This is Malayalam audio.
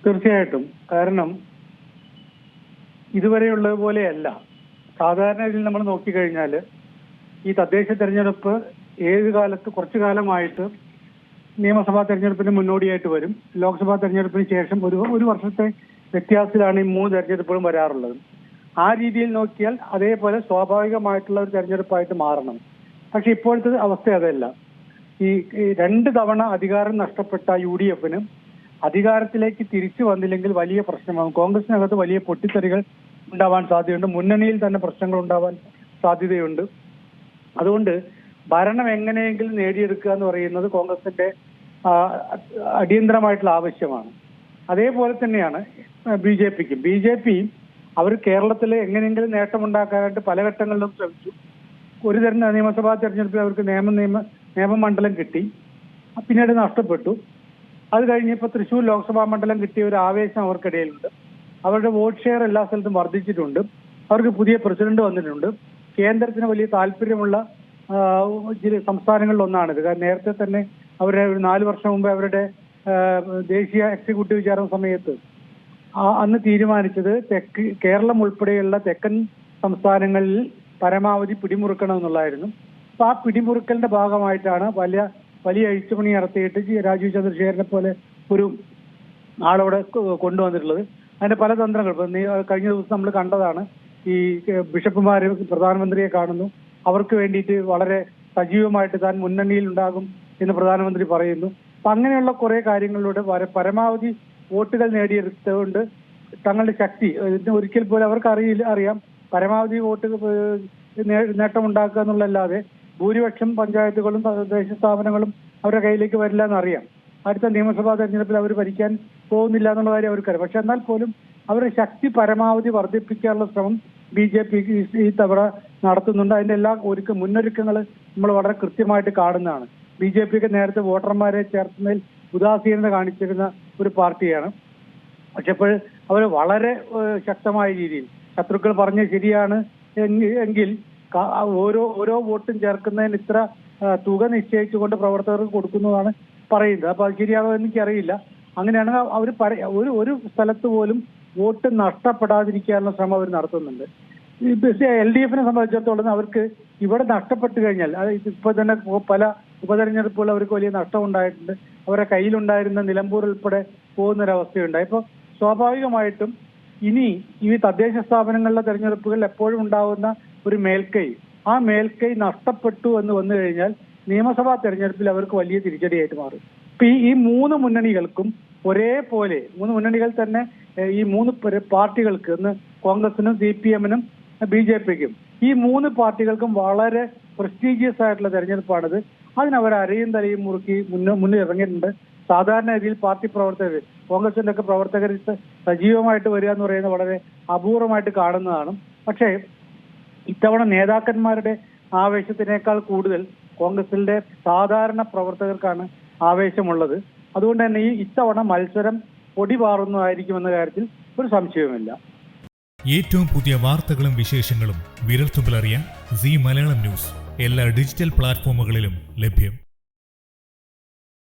തീർച്ചയായിട്ടും. കാരണം ഇതുവരെയുള്ളത് പോലെയല്ല. സാധാരണ രീതിയിൽ നമ്മൾ നോക്കിക്കഴിഞ്ഞാൽ ഈ തദ്ദേശ തെരഞ്ഞെടുപ്പ് കുറച്ചു കാലമായിട്ട് നിയമസഭാ തെരഞ്ഞെടുപ്പിന് മുന്നോടിയായിട്ട് വരും. ലോക്സഭാ തെരഞ്ഞെടുപ്പിന് ശേഷം ഒരു വർഷത്തെ വ്യത്യാസത്തിലാണ് ഈ 3 തെരഞ്ഞെടുപ്പുകളും വരാറുള്ളത്. ആ രീതിയിൽ നോക്കിയാൽ അതേപോലെ സ്വാഭാവികമായിട്ടുള്ള ഒരു തെരഞ്ഞെടുപ്പായിട്ട് മാറണം. പക്ഷെ ഇപ്പോഴത്തെ അവസ്ഥ അതല്ല. ഈ 2 തവണ അധികാരം നഷ്ടപ്പെട്ട UDF-ന് അധികാരത്തിലേക്ക് തിരിച്ചു വന്നില്ലെങ്കിൽ വലിയ പ്രശ്നമാകും. കോൺഗ്രസിനകത്ത് വലിയ പൊട്ടിത്തെറികൾ ഉണ്ടാവാൻ സാധ്യതയുണ്ട്. മുന്നണിയിൽ തന്നെ പ്രശ്നങ്ങൾ ഉണ്ടാവാൻ സാധ്യതയുണ്ട്. അതുകൊണ്ട് ഭരണം എങ്ങനെയെങ്കിലും നേടിയെടുക്കുക എന്ന് പറയുന്നത് കോൺഗ്രസിന്റെ അടിയന്തരമായിട്ടുള്ള ആവശ്യമാണ്. അതേപോലെ തന്നെയാണ് BJP-ക്കും. BJP അവർ കേരളത്തിൽ എങ്ങനെയെങ്കിലും നേട്ടമുണ്ടാക്കാനായിട്ട് പല ഘട്ടങ്ങളിലും ശ്രമിച്ചു. ഒരു നിയമസഭാ തെരഞ്ഞെടുപ്പിൽ അവർക്ക് നിയമമണ്ഡലം കിട്ടി, പിന്നീട് നഷ്ടപ്പെട്ടു. അത് കഴിഞ്ഞപ്പോൾ തൃശ്ശൂർ ലോക്സഭാ മണ്ഡലം കിട്ടിയ ഒരു ആവേശം അവർക്കിടയിലുണ്ട്. അവരുടെ വോട്ട് ഷെയർ എല്ലാ സ്ഥലത്തും വർദ്ധിച്ചിട്ടുണ്ട്. അവർക്ക് പുതിയ പ്രസിഡന്റ് വന്നിട്ടുണ്ട്. കേന്ദ്രത്തിന് വലിയ താല്പര്യമുള്ള സംസ്ഥാനങ്ങളിലൊന്നാണിത്. കാരണം നേരത്തെ തന്നെ അവരുടെ 4 വർഷം മുമ്പ് അവരുടെ ദേശീയ എക്സിക്യൂട്ടീവ് ചേർന്ന സമയത്ത് അന്ന് തീരുമാനിച്ചത് കേരളം ഉൾപ്പെടെയുള്ള തെക്കൻ സംസ്ഥാനങ്ങളിൽ പരമാവധി പിടിമുറുക്കണം എന്നുള്ളതായിരുന്നു. അപ്പൊ ആ പിടിമുറുക്കലിന്റെ ഭാഗമായിട്ടാണ് വലിയ അഴിച്ചുപണി നടത്തിയിട്ട് രാജീവ് ചന്ദ്രശേഖരനെ പോലെ ഒരു ആളവിടെ കൊണ്ടുവന്നിട്ടുള്ളത്. അതിന്റെ പല തന്ത്രങ്ങൾ കഴിഞ്ഞ ദിവസം നമ്മൾ കണ്ടതാണ്. ഈ ബിഷപ്പുമാര് പ്രധാനമന്ത്രിയെ കാണുന്നു, അവർക്ക് വേണ്ടിയിട്ട് വളരെ സജീവമായിട്ട് താൻ മുന്നണിയിൽ ഉണ്ടാകും എന്ന് പ്രധാനമന്ത്രി പറയുന്നു. അപ്പൊ അങ്ങനെയുള്ള കുറെ കാര്യങ്ങളിലൂടെ പരമാവധി വോട്ടുകൾ നേടിയെടുത്തുകൊണ്ട് തങ്ങളുടെ ശക്തി ഒരിക്കൽ പോലും അവർക്ക് അറിയാം പരമാവധി വോട്ട് നേട്ടമുണ്ടാക്കുക എന്നുള്ളതല്ലാതെ ഭൂരിപക്ഷം പഞ്ചായത്തുകളും തദ്ദേശ സ്ഥാപനങ്ങളും അവരുടെ കയ്യിലേക്ക് വരില്ല എന്നറിയാം. അടുത്ത നിയമസഭാ തെരഞ്ഞെടുപ്പിൽ അവർ ഭരിക്കാൻ പോകുന്നില്ല എന്നുള്ള കാര്യം അവർക്കറിയാം. പക്ഷെ എന്നാൽ പോലും അവരുടെ ശക്തി പരമാവധി വർദ്ധിപ്പിക്കാനുള്ള ശ്രമം BJP ഈ തവണ നടത്തുന്നുണ്ട്. അതിന്റെ എല്ലാ മുന്നൊരുക്കങ്ങൾ നമ്മൾ വളരെ കൃത്യമായിട്ട് കാണുന്നതാണ്. BJP-ക്ക് നേരത്തെ വോട്ടർമാരെ ചേർത്തുന്നതിൽ ഉദാസീനത കാണിച്ചിരുന്ന ഒരു പാർട്ടിയാണ്. പക്ഷെ ഇപ്പോൾ അവർ വളരെ ശക്തമായ രീതിയിൽ ശത്രുക്കൾ പറഞ്ഞ ശരിയാണ് എങ്കിൽ ഓരോ വോട്ടും ചേർക്കുന്നതിന് ഇത്ര തുക നിശ്ചയിച്ചുകൊണ്ട് പ്രവർത്തകർക്ക് കൊടുക്കുന്നതാണ് പറയുന്നത്. അപ്പൊ അത് ശരിയാണോ എന്ന് എനിക്കറിയില്ല. അങ്ങനെയാണെങ്കിൽ അവർ ഒരു സ്ഥലത്ത് പോലും വോട്ട് നഷ്ടപ്പെടാതിരിക്കാനുള്ള ശ്രമം അവർ നടത്തുന്നുണ്ട്. LDF-നെ സംബന്ധിച്ചിടത്തോളം അവർക്ക് ഇവിടെ നഷ്ടപ്പെട്ടു കഴിഞ്ഞാൽ ഇപ്പൊ തന്നെ പല ഉപതെരഞ്ഞെടുപ്പുകൾ അവർക്ക് വലിയ നഷ്ടം ഉണ്ടായിട്ടുണ്ട്. അവരുടെ കയ്യിലുണ്ടായിരുന്ന നിലമ്പൂർ ഉൾപ്പെടെ പോകുന്നൊരവസ്ഥയുണ്ടായി. ഇപ്പോൾ സ്വാഭാവികമായിട്ടും ഇനി ഈ തദ്ദേശ സ്ഥാപനങ്ങളിലെ തെരഞ്ഞെടുപ്പുകളിൽ എപ്പോഴും ഉണ്ടാകുന്ന ഒരു മേൽക്കൈ, ആ മേൽക്കൈ നഷ്ടപ്പെട്ടു എന്ന് വന്നു കഴിഞ്ഞാൽ നിയമസഭാ തെരഞ്ഞെടുപ്പിൽ അവർക്ക് വലിയ തിരിച്ചടിയായിട്ട് മാറും. ഇപ്പൊ ഈ 3 മുന്നണികൾക്കും ഒരേപോലെ 3 മുന്നണികൾ തന്നെ ഈ 3 പാർട്ടികൾക്ക് ഒന്ന് കോൺഗ്രസിനും CPM-നും BJP-ക്കും ഈ 3 പാർട്ടികൾക്കും വളരെ പ്രസ്റ്റീജിയസ് ആയിട്ടുള്ള തെരഞ്ഞെടുപ്പാണിത്. അതിനവർ അരയും തലയും മുറുക്കി മുന്നിൽ ഇറങ്ങിയിട്ടുണ്ട്. സാധാരണ രീതിയിൽ പാർട്ടി പ്രവർത്തകർ, കോൺഗ്രസിന്റെ ഒക്കെ പ്രവർത്തകർ സജീവമായിട്ട് വരിക എന്ന് പറയുന്നത് വളരെ അപൂർവമായിട്ട് കാണുന്നതാണ്. പക്ഷേ ഇത്തവണ നേതാക്കന്മാരുടെ ആവേശത്തിനേക്കാൾ കൂടുതൽ കോൺഗ്രസിന്റെ സാധാരണ പ്രവർത്തകർക്കാണ് ആവേശമുള്ളത്. അതുകൊണ്ട് തന്നെ ഇത്തവണ മത്സരം പൊടിപാറുന്നതായിരിക്കുമെന്ന കാര്യത്തിൽ ഒരു സംശയവുമില്ല. ഏറ്റവും പുതിയ വാർത്തകളും വിശേഷങ്ങളും വിരൽത്തുമ്പിലറിയാൻ Zee മലയാളം ന്യൂസ് എല്ലാ ഡിജിറ്റൽ പ്ലാറ്റ്ഫോമുകളിലും ലഭ്യം.